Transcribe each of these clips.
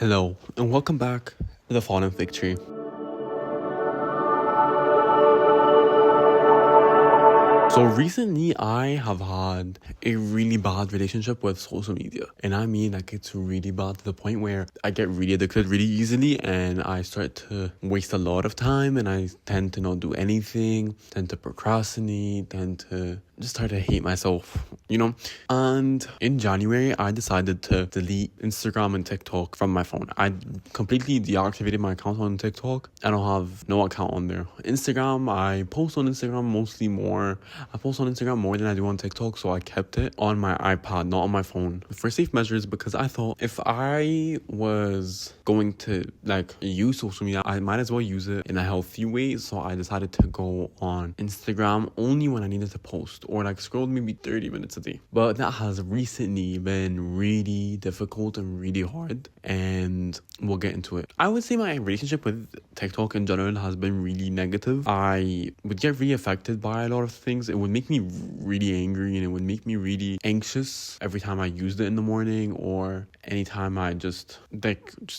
Hello, and welcome back to the Fallen Fig Tree. So recently, I have had a really bad relationship with social media. And I mean, like, it's really bad to the point where I get really addicted really easily and I start to waste a lot of time and I tend to not do anything, tend to procrastinate, tend to just start to hate myself, And in January, I decided to delete Instagram and TikTok from my phone. I completely deactivated my account on TikTok. I don't have no account on there. Instagram, I post on Instagram I post on Instagram more than I do on TikTok, so I kept it on my iPad, not on my phone, for safe measures, because I thought if I was going to use social media, I might as well use it in a healthy way. So I decided to go on Instagram only when I needed to post, or scroll maybe 30 minutes a day. But that has recently been really difficult and really hard, and we'll get into it. I would say my relationship with TikTok in general has been really negative. I would get really affected by a lot of things. It would make me really angry and it would make me really anxious every time I used it in the morning or anytime I just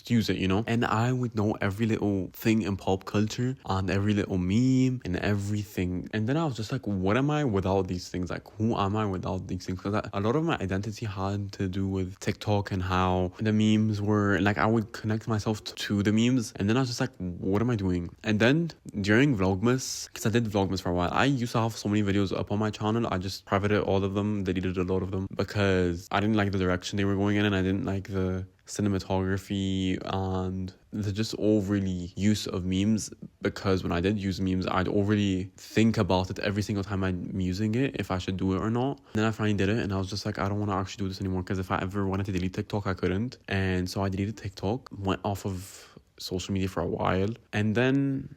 use it, And I would know every little thing in pop culture and every little meme and everything. And then I was just like, what am I without these things? Who am I without these things? Because a lot of my identity had to do with TikTok and how the memes were, I would connect myself to the memes. And then I was just like, what am I doing? And then during Vlogmas, because I did Vlogmas for a while, I used to have so many videos up on my channel. I just privated all of them, deleted a lot of them because I didn't like the direction they were going in and I didn't like the cinematography and the just overly use of memes, because when I did use memes, I'd overly think about it every single time I'm using it, if I should do it or not. And then I finally did it and I was just like, I don't want to actually do this anymore, because if I ever wanted to delete TikTok, I couldn't. And so I deleted TikTok, went off of social media for a while, and then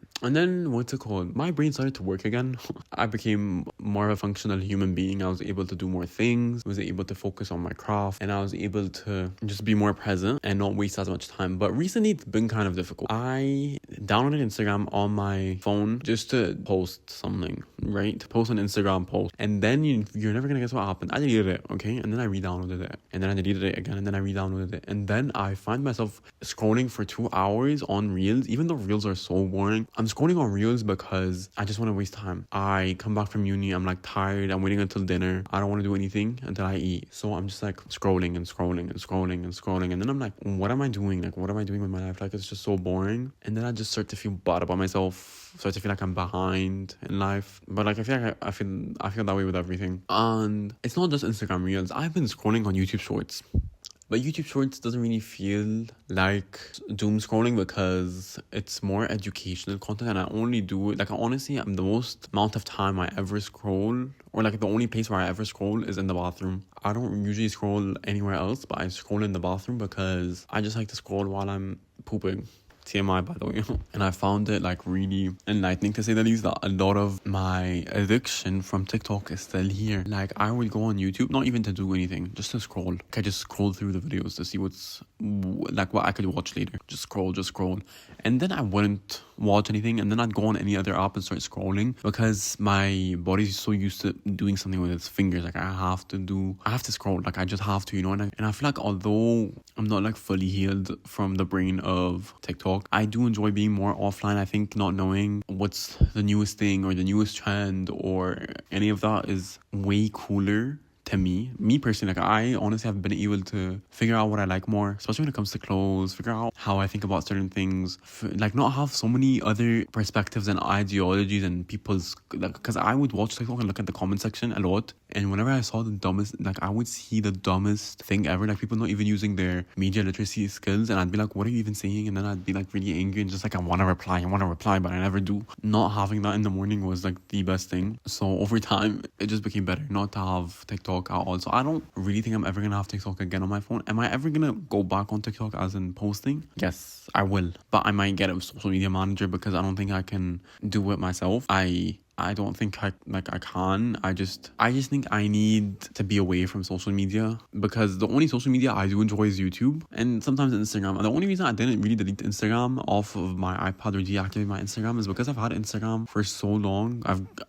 what's it called? My brain started to work again. I became more of a functional human being. I was able to do more things. I was able to focus on my craft, and I was able to just be more present and not waste as much time. But recently, it's been kind of difficult. I downloaded Instagram on my phone just to post something, right? To post an Instagram post, and then you're never gonna guess what happened. I deleted it, okay, and then I re-downloaded it, and then I deleted it again, and then I re-downloaded it, and then I find myself scrolling for 2 hours on Reels, even though Reels are so boring. I'm scrolling on Reels because I just want to waste time. I come back from uni, I'm tired, I'm waiting until dinner. I don't want to do anything until I eat. So I'm just scrolling and scrolling and scrolling and scrolling. And then I'm like, what am I doing? What am I doing with my life? It's just so boring. And then I just start to feel bad about myself. Start to feel like I'm behind in life. But I feel that way with everything. And it's not just Instagram Reels. I've been scrolling on YouTube Shorts. But YouTube Shorts doesn't really feel like doom scrolling because it's more educational content, and I only do it, honestly, the most amount of time I ever scroll, or the only place where I ever scroll is in the bathroom. I don't usually scroll anywhere else, but I scroll in the bathroom because I just like to scroll while I'm pooping. TMI, by the way. And I found it really enlightening, to say the least, that a lot of my addiction from TikTok is still here. I would go on YouTube, not even to do anything, just to scroll. I just scroll through the videos to see what I could watch later. Just scroll. And then I wouldn't watch anything, and then I'd go on any other app and start scrolling because my body's so used to doing something with its fingers. I have to scroll. I just have to, And I feel like although I'm not fully healed from the brain of TikTok, I do enjoy being more offline. I think not knowing what's the newest thing or the newest trend or any of that is way cooler to me personally. I honestly have been able to figure out what I like more, especially when it comes to clothes, figure out how I think about certain things, not have so many other perspectives and ideologies and people's, because I would watch TikTok and look at the comment section a lot, and whenever I saw the dumbest, I would see the dumbest thing ever, people not even using their media literacy skills, and I'd be like, what are you even saying? And then I'd be really angry and just I want to reply, but I never do. Not having that in the morning was the best thing. So over time, it just became better not to have TikTok at all. So I don't really think I'm ever gonna have TikTok again on my phone. Am I ever gonna go back on TikTok as in posting? Yes, I will. But I might get a social media manager because I don't think I can do it myself. I I don't think I can. I just think I need to be away from social media, because the only social media I do enjoy is YouTube and sometimes Instagram. And the only reason I didn't really delete Instagram off of my iPad or deactivate my Instagram is because I've had Instagram for so long.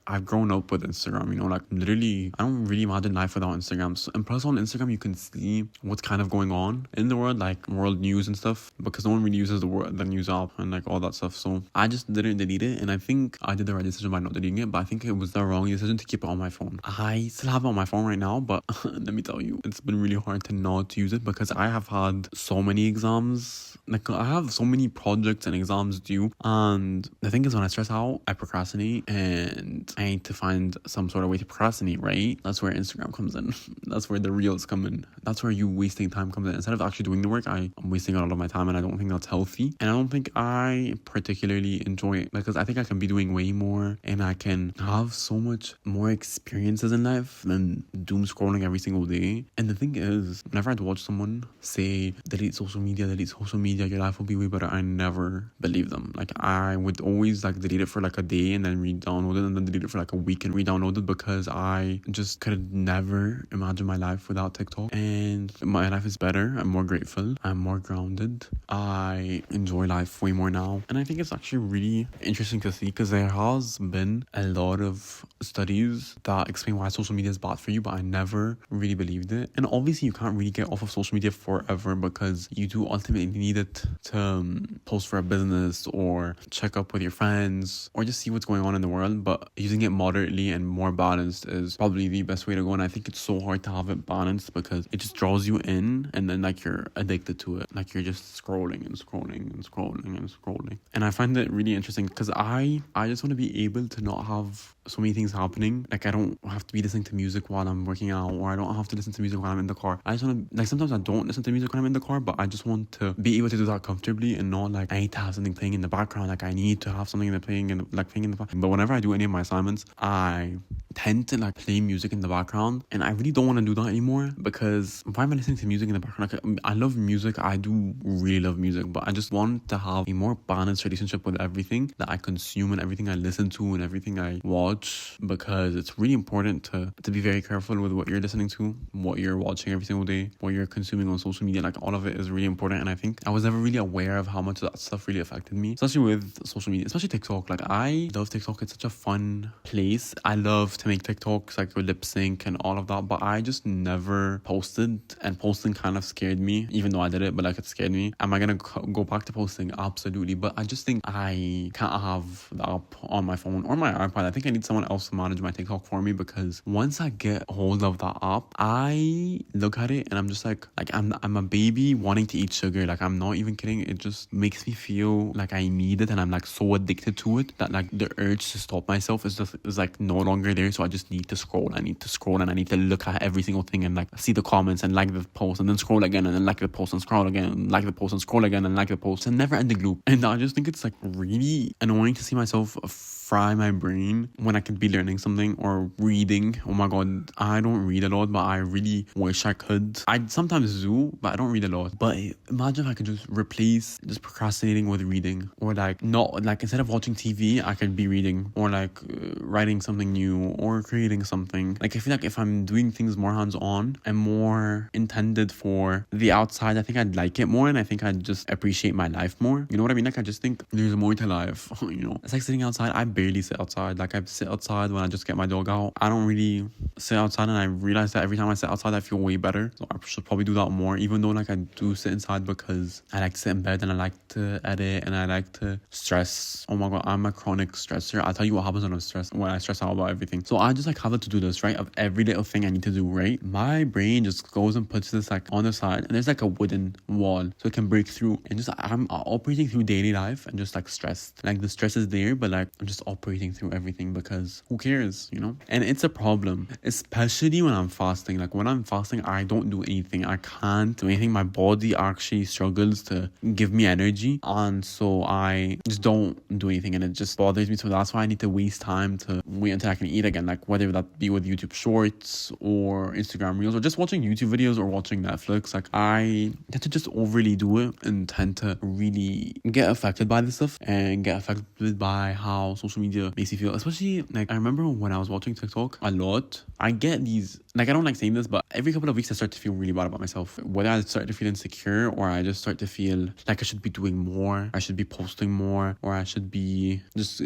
I've grown up with Instagram, you know, like literally I don't really imagine life without Instagram. So, and plus on Instagram you can see what's kind of going on in the world, like world news and stuff, because no one really uses the news app and like all that stuff. So I just didn't delete it, and I think I did the right decision by not deleting it, but I think it was the wrong decision to keep it on my phone. I still have it on my phone right now, but let me tell you, it's been really hard to not use it because I have had so many exams. Like I have so many projects and exams due, and the thing is, when I stress out, I procrastinate, and I need to find some sort of way to procrastinate, right? That's where Instagram comes in. That's where the reels come in. That's where you wasting time comes in. Instead of actually doing the work, I'm wasting a lot of my time, and I don't think that's healthy, and I don't think I particularly enjoy it, because I think I can be doing way more and I can have so much more experiences in life than doom scrolling every single day. And the thing is, whenever I'd watch someone say delete social media, your life will be way better, I never believe them. Like I would always like delete it for like a day and then re-download it, and then delete it for like a week and re-download it, because I just could never imagine my life without TikTok. And my life is better. I'm more grateful. I'm more grounded. I enjoy life way more now. And I think it's actually really interesting to see, because there has been a lot of studies that explain why social media is bad for you, but I never really believed it. And obviously you can't really get off of social media forever, because you do ultimately need it to post for a business or check up with your friends or just see what's going on in the world. But using it moderately and more balanced is probably the best way to go. And I think it's so hard to have it balanced, because it just draws you in, and then like you're addicted to it. Like you're just scrolling and scrolling and scrolling and scrolling. And I find it really interesting, because I just want to be able to not have so many things happening. Like I don't have to be listening to music while I'm working out, or I don't have to listen to music while I'm in the car. I just want to, like, sometimes I don't listen to music when I'm in the car, but I just want to be able to do that comfortably, and not like I need to have something playing in the background. Like I need to have something playing in the background. But whenever I do any of my assignments, I tend to like play music in the background, and I really don't want to do that anymore, because why am I listening to music in the background? Like I love music, I do really love music, but I just want to have a more balanced relationship with everything that I consume and everything I listen to and everything I watch, because it's really important to be very careful with what you're listening to, what you're watching every single day, what you're consuming on social media. Like all of it is really important, and I think I was never really aware of how much that stuff really affected me, especially with social media, especially TikTok. Like I love TikTok. It's such a fun place. I love to make TikToks, like with lip sync and all of that, but I just never posted, and posting kind of scared me, even though I did it, but like it scared me. Am I gonna go back to posting? Absolutely. But I just think I can't have the app on my phone or my iPad. I think I need someone else to manage my TikTok for me, because once I get hold of that app, I look at it and I'm just like I'm a baby wanting to eat sugar. Like I'm not even kidding. It just makes me feel like I need it, and I'm like so addicted to it that like the urge to stop myself is like no longer there. So I just need to scroll. I need to scroll, and I need to look at every single thing and like see the comments and like the post, and then scroll again, and then like the post and scroll again, and like the post and scroll again, and like the post. It's a never ending loop. And I just think it's like really annoying to see myself fry my brain when I could be learning something or reading. Oh my god, I don't read a lot, but I really wish I could. I sometimes do, but I don't read a lot. But imagine if I could just replace just procrastinating with reading, or like not like instead of watching TV, I could be reading, or like writing something new or creating something. Like I feel like if I'm doing things more hands-on and more intended for the outside, I think I'd like it more, and I think I'd just appreciate my life more. You know what I mean? Like I just think there's more to life. You know, it's like sitting outside. I barely sit outside. Like I sit outside when I just get my dog out. I don't really sit outside, and I realize that every time I sit outside I feel way better. So I should probably do that more, even though like I do sit inside, because I like to sit in bed and I like to edit and I like to stress. Oh my god, I'm a chronic stressor. I'll tell you what happens when I stress out about everything. So I just like have a to-do list, right, of every little thing I need to do, right? My brain just goes and puts this like on the side, and there's like a wooden wall so it can break through, and just I'm operating through daily life and just like stressed. Like the stress is there, but like I'm just operating through everything, because who cares, you know? And it's a problem, especially when I'm fasting. Like when I'm fasting, I don't do anything. I can't do anything. My body actually struggles to give me energy, and so I just don't do anything, and it just bothers me. So that's why I need to waste time to wait until I can eat again, like whether that be with YouTube Shorts or Instagram Reels or just watching YouTube videos or watching Netflix. Like I tend to just overly do it and tend to really get affected by this stuff and get affected by how social social media makes you feel. Especially, like, I remember when I was watching TikTok a lot, I get these, like, I don't like saying this, but every couple of weeks I start to feel really bad about myself. Whether I start to feel insecure or I just start to feel like I should be doing more, I should be posting more, or I should be just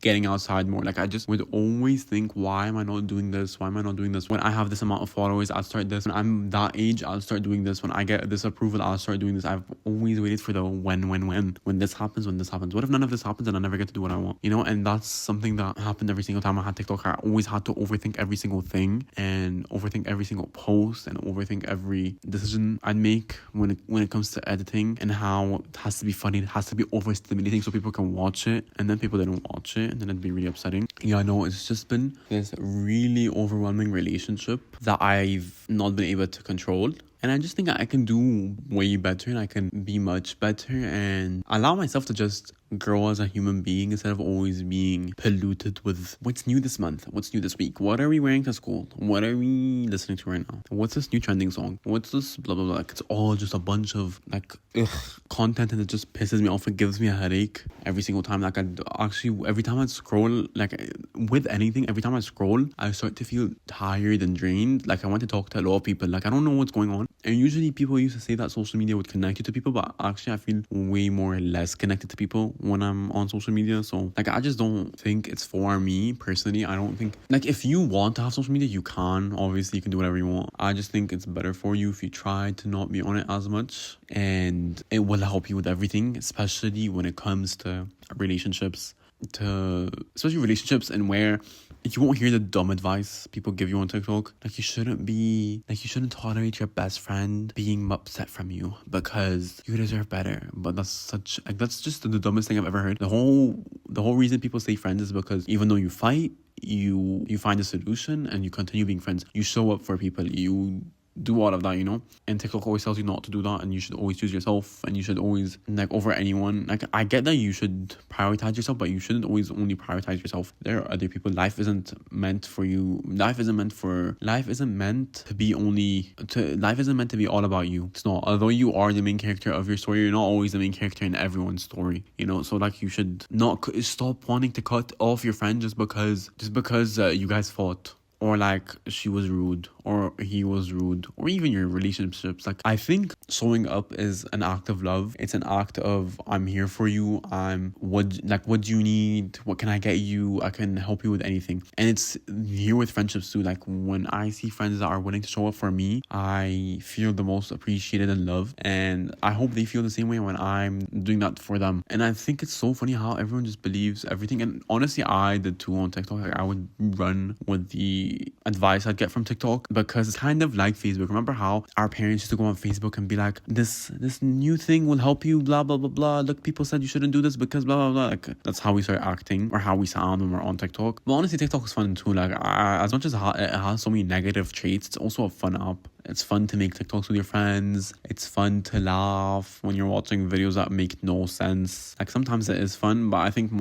getting outside more. Like, I just would always think, why am I not doing this? Why am I not doing this? When I have this amount of followers, I'll start this. When I'm that age, I'll start doing this. When I get this approval, I'll start doing this. I've always waited for the when this happens, when this happens. What if none of this happens and I never get to do what I want? You know, and that's something that happened every single time I had TikTok. I always had to overthink every single thing and overthink every single post and overthink every decision I'd make when it comes to editing, and how it has to be funny, it has to be overstimulating so people can watch it, and then people didn't watch it, and then it'd be really upsetting. Yeah, I know, it's just been this really overwhelming relationship that I've not been able to control. And I just think I can do way better, and I can be much better and allow myself to just grow as a human being instead of always being polluted with what's new this month, what's new this week, what are we wearing to school, what are we listening to right now, what's this new trending song, what's this blah blah blah. Like, it's all just a bunch of like content, and it just pisses me off. It gives me a headache every single time. Like, every time I scroll, like with anything, every time I scroll, I start to feel tired and drained. Like, I want to talk to a lot of people. Like, I don't know what's going on. And usually people used to say that social media would connect you to people, but actually I feel way more or less connected to people when I'm on social media. So, like, I just don't think it's for me personally. I don't think, like, if you want to have social media, you can. Obviously, you can do whatever you want. I just think it's better for you if you try to not be on it as much, and it will help you with everything, especially when it comes to relationships, and where you won't hear the dumb advice people give you on TikTok. Like, you shouldn't tolerate your best friend being upset from you because you deserve better. But that's just the dumbest thing I've ever heard. The whole reason people stay friends is because even though you fight, you find a solution and you continue being friends. You show up for people. You do all of that, you know? And TikTok always tells you not to do that, and you should always choose yourself, and you should always, like, over anyone. Like, I get that you should prioritize yourself, but you shouldn't always only prioritize yourself. There are other people. Life isn't meant to be all about you. It's not. Although you are the main character of your story, you're not always the main character in everyone's story, you know? So, like, you should not stop wanting to cut off your friend just because you guys fought, or like she was rude or he was rude, or even your relationships. Like, I think showing up is an act of love. It's an act of, I'm here for you. What do you need? What can I get you? I can help you with anything. And it's here with friendships too. Like, when I see friends that are willing to show up for me, I feel the most appreciated and loved, and I hope they feel the same way when I'm doing that for them. And I think it's so funny how everyone just believes everything. And honestly, I did too on TikTok. Like, I would run with the advice I'd get from TikTok, because it's kind of like Facebook. Remember how our parents used to go on Facebook and be like, this new thing will help you, blah blah blah blah, look, people said you shouldn't do this because blah blah blah. Like, that's how we start acting, or how we sound when we're on TikTok. But honestly, TikTok is fun too. Like, as much as it has so many negative traits, it's also a fun app. It's fun to make TikToks with your friends. It's fun to laugh when you're watching videos that make no sense. Like, sometimes it is fun, but I think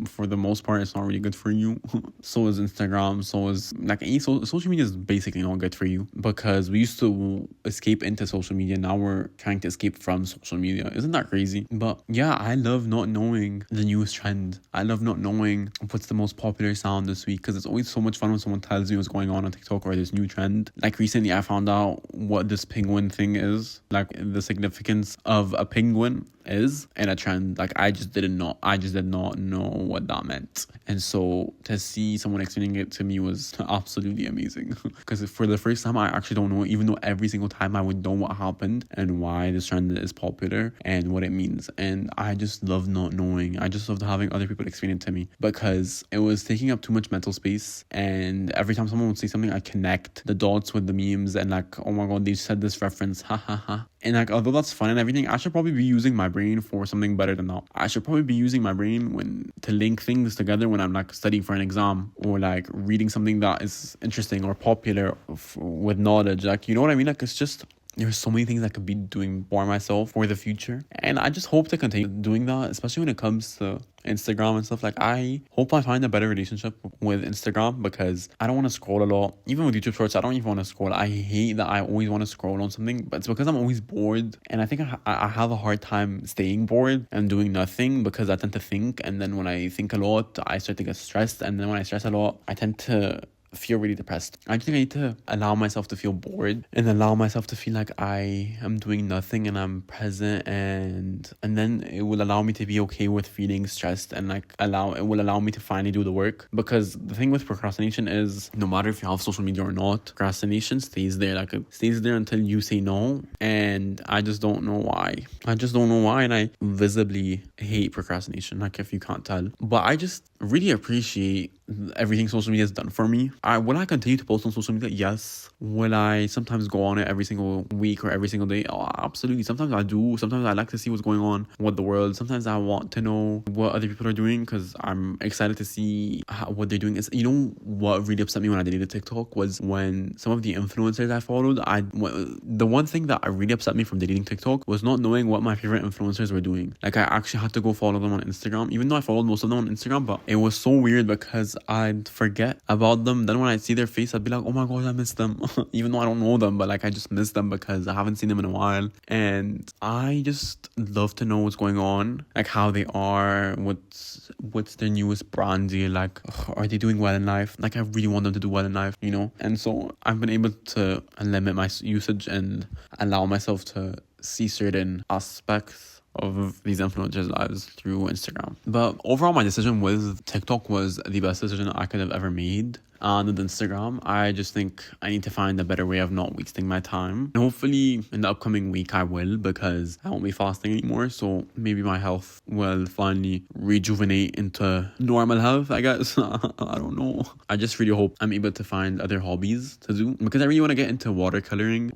for the most part, it's not really good for you. So is Instagram. So is, like, any social media is basically not good for you, because we used to escape into social media. Now we're trying to escape from social media. Isn't that crazy? But yeah, I love not knowing the newest trend. I love not knowing what's the most popular sound this week, because it's always so much fun when someone tells me what's going on TikTok or this new trend. Like, recently I found out what this penguin thing is, like the significance of a penguin is in a trend. Like, I just did not know what that meant. And so to see someone explaining it to me was absolutely amazing, because for the first time I actually don't know, even though every single time I would know what happened and why this trend is popular and what it means. And I just love not knowing. I just loved having other people explain it to me, because it was taking up too much mental space. And every time someone would say something, I connect the dots with the memes and, like, oh my god, they said this reference, ha ha ha. And, like, although that's fun and everything, I should probably be using my brain for something better than that. I should probably be using my brain to link things together when I'm, like, studying for an exam, or, like, reading something that is interesting or popular with knowledge. Like, you know what I mean? Like, it's just there's so many things I could be doing for myself for the future. And I just hope to continue doing that, especially when it comes to Instagram and stuff. Like, I hope I find a better relationship with Instagram, because I don't want to scroll a lot. Even with YouTube Shorts, I don't even want to scroll. I hate that I always want to scroll on something, but it's because I'm always bored. And I think I have a hard time staying bored and doing nothing, because I tend to think. And then when I think a lot, I start to get stressed. And then when I stress a lot, I tend to feel really depressed. I think I need to allow myself to feel bored and allow myself to feel like I am doing nothing and I'm present, and then it will allow me to be okay with feeling stressed, and like it will allow me to finally do the work. Because the thing with procrastination is, no matter if you have social media or not, procrastination stays there. Like, it stays there until you say no, and I just don't know why. And I visibly hate procrastination, like, if you can't tell. But I just really appreciate everything social media has done for me. Will I continue to post on social media? Yes. Will I sometimes go on it every single week or every single day? Oh, absolutely. Sometimes I do. Sometimes I like to see what's going on with the world. Sometimes I want to know what other people are doing, because I'm excited to see what they're doing. You know what really upset me when I deleted TikTok was when some of the influencers I followed, the one thing that really upset me from deleting TikTok was not knowing what my favorite influencers were doing. Like, I actually had to go follow them on Instagram, even though I followed most of them on Instagram. But it was so weird because I'd forget about them. Then when I'd see their face, I'd be like, oh my god, I miss them. Even though I don't know them, but like, I just miss them because I haven't seen them in a while. And I just love to know what's going on, like how they are, what's their newest brand deal, like, are they doing well in life? Like, I really want them to do well in life, you know? And so I've been able to limit my usage and allow myself to see certain aspects of these influencers' lives through Instagram. But overall, my decision with TikTok was the best decision I could have ever made. And with Instagram, I just think I need to find a better way of not wasting my time. And hopefully in the upcoming week I will, because I won't be fasting anymore. So maybe my health will finally rejuvenate into normal health, I guess. I don't know. I just really hope I'm able to find other hobbies to do, because I really want to get into water painting.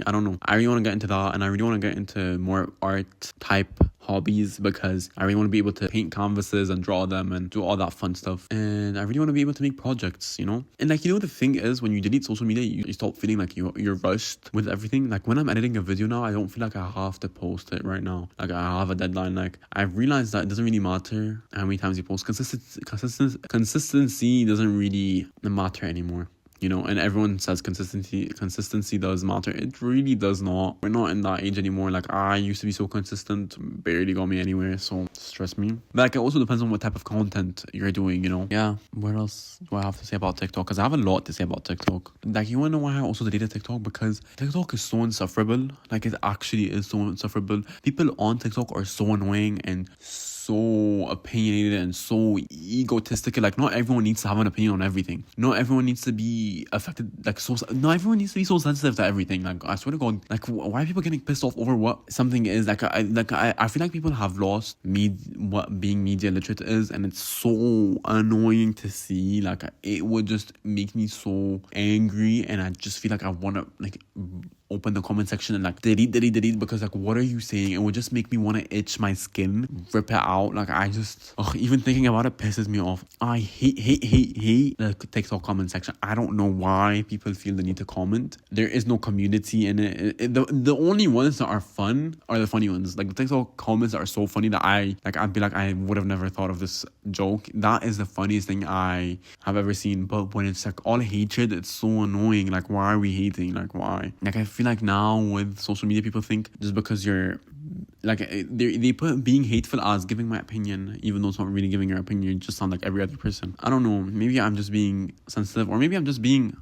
I don't know. I really want to get into that, and I really want to get into more art type hobbies, because I really want to be able to paint canvases and draw them and do all that fun stuff. And I really want to be able to make projects, you know? And like, you know, the thing is, when you delete social media, you stop feeling like you're rushed with everything. Like, when I'm editing a video now, I don't feel like I have to post it right now. Like, I have a deadline. Like, I've realized that it doesn't really matter how many times you post. Consistency doesn't really matter anymore. You know, and everyone says consistency does matter. It really does not. We're not in that age anymore. Like, I used to be so consistent, barely got me anywhere, so stress me. But like, it also depends on what type of content you're doing, you know? Yeah, what else do I have to say about TikTok? Because I have a lot to say about TikTok. Like, you want to know why I also deleted TikTok? Because TikTok is so insufferable. Like, it actually is so insufferable. People on TikTok are so annoying and so opinionated and so egotistical. Like, not everyone needs to have an opinion on everything. Not everyone needs to be affected, like, not everyone needs to be so sensitive to everything. Like, I swear to God, like, why are people getting pissed off over what something is? Like, I feel like people have lost what being media literate is, and it's so annoying to see. Like, it would just make me so angry, and I just feel like I want to, like, open the comment section and like delete, because like, what are you saying? It would just make me want to itch my skin, rip it out. Like, I just, even thinking about it pisses me off. I hate the TikTok comment section. I don't know why people feel the need to comment. There is no community in it. The only ones that are fun are the funny ones. Like, the TikTok comments are so funny that I'd be like, I would have never thought of this joke. That is the funniest thing I have ever seen. But when it's like all hatred, it's so annoying. Like, why are we hating? Like, why? Like, I feel like now with social media, people think just because you're like, they put being hateful as giving my opinion, even though it's not really giving your opinion. You just sound like every other person. I don't know, maybe I'm just being sensitive, or maybe I'm just being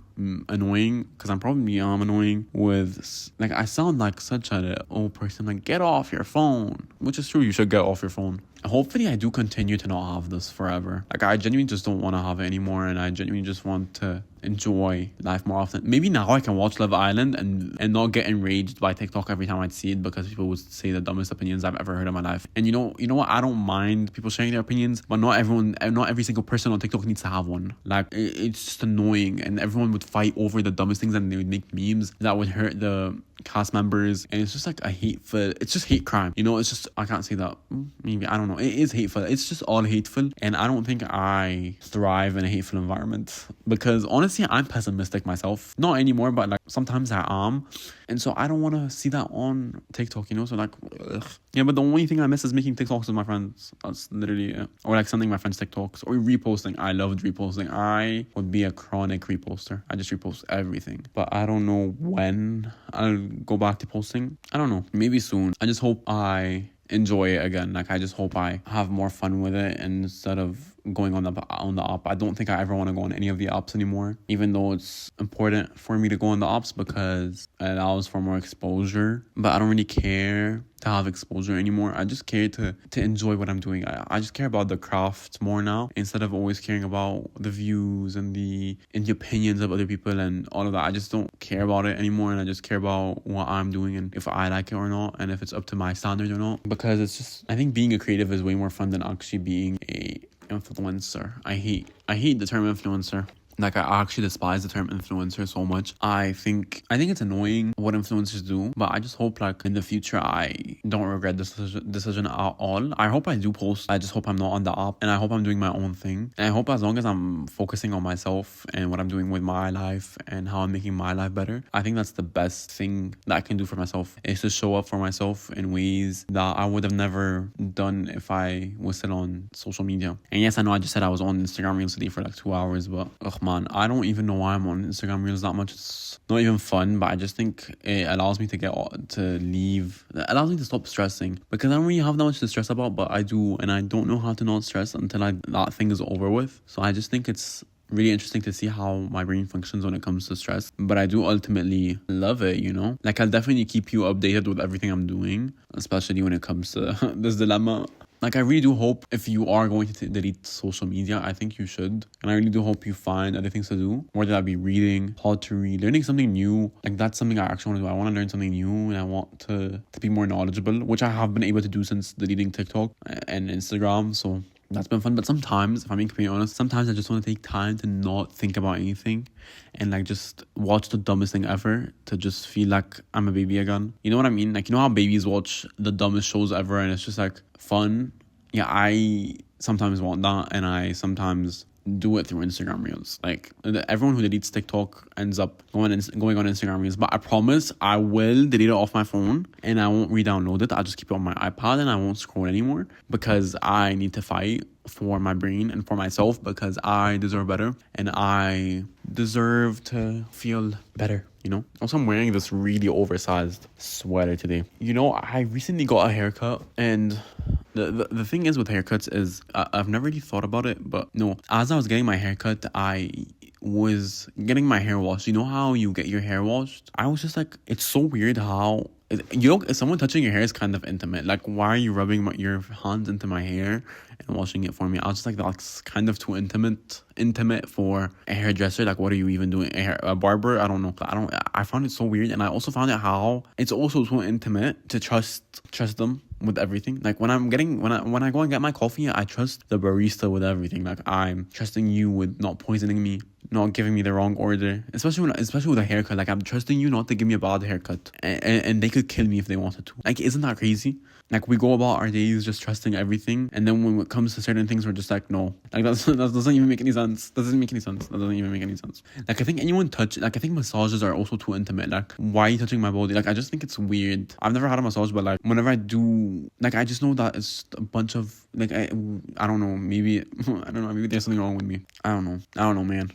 annoying, because I'm probably annoying with, like, I sound like such an old person. Like, get off your phone, which is true. You should get off your phone. Hopefully I do continue to not have this forever. Like, I genuinely just don't want to have it anymore, and I genuinely just want to enjoy life more often. Maybe now I can watch Love Island and not get enraged by TikTok every time I see it, because people would say the dumbest opinions I've ever heard in my life. And you know what? I don't mind people sharing their opinions, but not every single person on TikTok needs to have one. Like, it's just annoying, and everyone would would fight over the dumbest things and they would make memes that would hurt the cast members, and it's just like it's just hate crime, you know. It's just, I can't say that, maybe, I don't know, it is hateful. It's just all hateful, and I don't think I thrive in a hateful environment, because honestly I'm pessimistic myself, not anymore, but like sometimes I am, and so I don't want to see that on TikTok, you know. So like, ugh. Yeah, but the only thing I miss is making TikToks with my friends. That's literally it. Or like sending my friends TikToks, or reposting. I loved reposting. I would be a chronic reposter. I just repost everything, but I don't know when I'll go back to posting. I don't know, maybe soon. I just hope I enjoy it again. Like, I just hope I have more fun with it instead of going on the app. I don't think I ever want to go on any of the apps anymore, even though it's important for me to go on the apps because it allows for more exposure. But I don't really care to have exposure anymore. I just care to enjoy what I'm doing. I just care about the craft more now, instead of always caring about the views and the opinions of other people and all of that. I just don't care about it anymore, and I just care about what I'm doing and if I like it or not, and if it's up to my standards or not. Because it's just, I think being a creative is way more fun than actually being a influencer. I hate the term influencer. Like, I actually despise the term influencer so much. I think it's annoying what influencers do, but I just hope like in the future I don't regret this decision at all. I hope I do post. I just hope I'm not on the app, and I hope I'm doing my own thing. And I hope as long as I'm focusing on myself and what I'm doing with my life and how I'm making my life better, I think that's the best thing that I can do for myself, is to show up for myself in ways that I would have never done if I was still on social media. And yes, I know I just said I was on Instagram Reels today for like 2 hours, but man, I don't even know why I'm on Instagram Reels that much. It's not even fun, but I just think it allows me it allows me to stop stressing, because I don't really have that much to stress about, but I do, and I don't know how to not stress until that thing is over with. So I just think it's really interesting to see how my brain functions when it comes to stress, but I do ultimately love it, you know. Like, I'll definitely keep you updated with everything I'm doing, especially when it comes to this dilemma. Like, I really do hope, if you are going to delete social media, I think you should. And I really do hope you find other things to do, whether that be reading, pottery, learning something new. Like, that's something I actually want to do. I want to learn something new, and I want to be more knowledgeable, which I have been able to do since deleting TikTok and Instagram. So that's been fun. But sometimes, if I'm being completely honest, sometimes I just want to take time to not think about anything and like just watch the dumbest thing ever, to just feel like I'm a baby again. You know what I mean? Like, you know how babies watch the dumbest shows ever and it's just like fun? Yeah, I sometimes want that, and I sometimes do it through Instagram Reels. Like, everyone who deletes TikTok ends up going on Instagram Reels, but I promise I will delete it off my phone and I won't re-download it. I'll just keep it on my iPad and I won't scroll anymore, because I need to fight for my brain and for myself, because I deserve better and I deserve to feel better, you know. Also, I'm wearing this really oversized sweater today. You know, I recently got a haircut, and the thing is with haircuts is I've never really thought about it, but no, as I was getting my haircut, I was getting my hair washed. You know how you get your hair washed? I was just like, it's so weird how, you know, someone touching your hair is kind of intimate. Like, why are you rubbing your hands into my hair and washing it for me? I was just like, that's kind of too intimate for a hairdresser. Like, what are you even doing? A barber? I don't know. I found it so weird, and I also found it how it's also so intimate to trust them with everything. Like, when I go and get my coffee, I trust the barista with everything. Like, I'm trusting you with not poisoning me, not giving me the wrong order, especially with a haircut. Like, I'm trusting you not to give me a bad haircut, and they could kill me if they wanted to. Like, isn't that crazy? Like, we go about our days just trusting everything, and then when it comes to certain things, we're just like, no. Like, that doesn't even make any sense. That doesn't even make any sense. Like, I think I think massages are also too intimate. Like, why are you touching my body? Like, I just think it's weird. I've never had a massage, but like, whenever I do, like, I just know that it's a bunch of, like, I don't know, maybe there's something wrong with me. I don't know, man.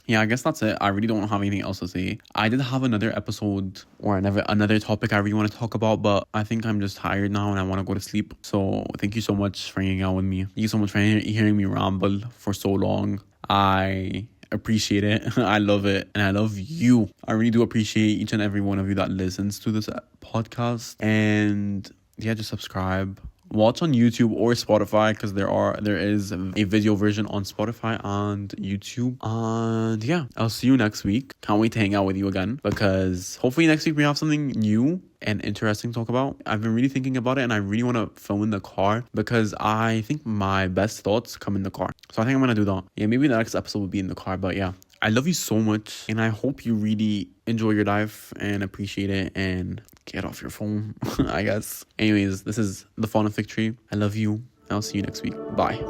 Yeah, I guess that's it. I really don't have anything else to say. I did have another episode or another topic I really want to talk about, but I think I'm just tired now and I want to go to sleep. So thank you so much for hanging out with me. Thank you so much for hearing me ramble for so long. I appreciate it. I love it. And I love you. I really do appreciate each and every one of you that listens to this podcast. And yeah, just subscribe. Watch on YouTube or Spotify, because there is a video version on Spotify and YouTube. And yeah, I'll see you next week. Can't wait to hang out with you again, because hopefully next week we have something new and interesting to talk about. I've been really thinking about it, and I really want to film in the car, because I think my best thoughts come in the car. So I think I'm gonna do that. Yeah, maybe the next episode will be in the car, but yeah, I love you so much, and I hope you really enjoy your life and appreciate it and get off your phone, I guess. Anyways, this is The Fallen Fig Tree. I love you. I'll see you next week. Bye.